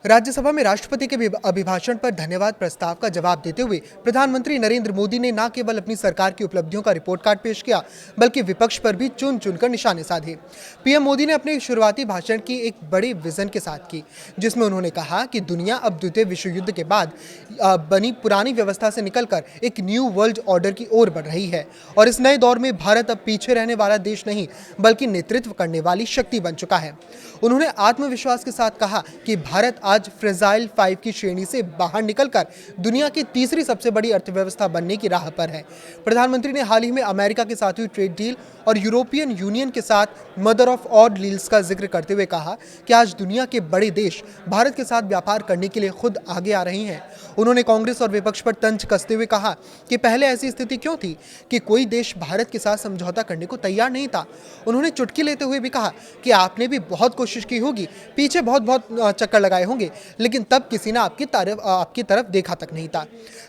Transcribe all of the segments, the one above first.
राज्यसभा में राष्ट्रपति के अभिभाषण पर धन्यवाद प्रस्ताव का जवाब देते हुए प्रधानमंत्री नरेंद्र मोदी ने न केवल अपनी सरकार की उपलब्धियों का रिपोर्ट कार्ड पेश किया, बल्कि विपक्ष पर भी चुन चुनकर निशाने साधे। पीएम मोदी ने अपने शुरुआती भाषण की एक बड़े विजन के साथ की, जिसमें उन्होंने कहा कि दुनिया अब द्वितीय विश्व युद्ध के बाद बनी पुरानी व्यवस्था से निकलकर एक न्यू वर्ल्ड ऑर्डर की ओर बढ़ रही है और इस नए दौर में भारत अब पीछे रहने वाला देश नहीं, बल्कि नेतृत्व करने वाली शक्ति बन चुका है। उन्होंने आत्मविश्वास के साथ कहा कि भारत आज फ्रेजाइल 5 की श्रेणी से बाहर निकलकर दुनिया की तीसरी सबसे बड़ी अर्थव्यवस्था बनने की राह पर है। प्रधानमंत्री ने हाल ही में अमेरिका के साथ हुई ट्रेड डील और यूरोपियन यूनियन के साथ मदर ऑफ ऑल डील्स का जिक्र करते हुए कहा कि आज दुनिया के बड़े देश भारत के साथ व्यापार करने के लिए खुद आगे आ रहे हैं। उन्होंने कांग्रेस और विपक्ष पर तंज कसते हुए कहा कि पहले ऐसी स्थिति क्यों थी कि कोई देश भारत के साथ समझौता करने को तैयार नहीं था। उन्होंने चुटकी लेते हुए भी कहा कि आपने भी बहुत कोशिश की होगी, पीछे बहुत चक्कर लगाए होंगे, लेकिन तब किसी ने आपकी तरफ देखा तक नहीं था।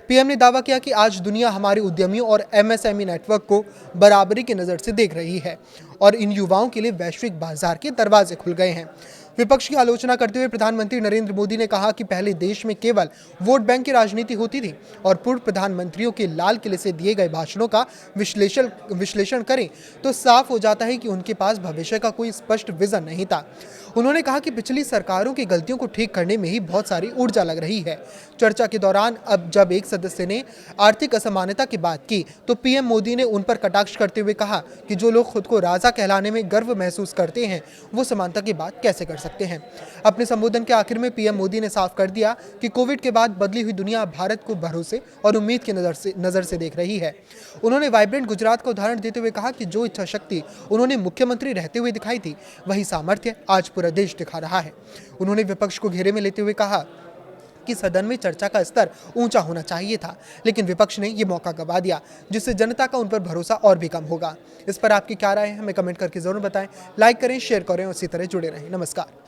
पीएम ने दावा किया कि आज दुनिया हमारे उद्यमियों और एमएसएमई नेटवर्क को बराबरी की नज़र से देख रही है और इन युवाओं के लिए वैश्विक बाजार के दरवाजे खुल गए हैं। विपक्ष की आलोचना करते हुए प्रधानमंत्री नरेंद्र मोदी ने कहा कि पहले देश में केवल वोट बैंक की राजनीति होती थी और पूर्व प्रधानमंत्रियों के लाल किले से दिए गए भाषणों का विश्लेषण करें तो साफ हो जाता है कि उनके पास भविष्य का कोई स्पष्ट विजन नहीं था। उन्होंने कहा कि पिछली सरकारों की गलतियों को ठीक करने में ही बहुत सारी ऊर्जा लग रही है। चर्चा के दौरान अब जब एक सदस्य ने आर्थिक असमानता की बात की तो पीएम मोदी ने उन पर कटाक्ष करते हुए कहा कि जो लोग खुद को राजा कहलाने में गर्व महसूस करते हैं वो समानता की बात कैसे कर सकते हैं। अपने संबोधन के आखिर में पीएम मोदी ने साफ कर दिया कि कोविड के बाद बदली हुई दुनिया भारत को भरोसे और उम्मीद की नजर से देख रही है। उन्होंने वाइब्रेंट गुजरात का उदाहरण देते हुए कहा कि जो इच्छा शक्ति उन्होंने मुख्यमंत्री रहते हुए दिखाई थी, वही सामर्थ्य आज पूरा देश दिखा रहा है। उन्होंने विपक्ष को घेरे में लेते हुए कहा कि सदन में चर्चा का स्तर ऊंचा होना चाहिए था, लेकिन विपक्ष ने ये मौका गवा दिया, जिससे जनता का उन पर भरोसा और भी कम होगा। इस पर आपकी क्या राय है, हमें कमेंट करके जरूर बताएं। लाइक करें, शेयर करें और इसी तरह जुड़े रहें। नमस्कार।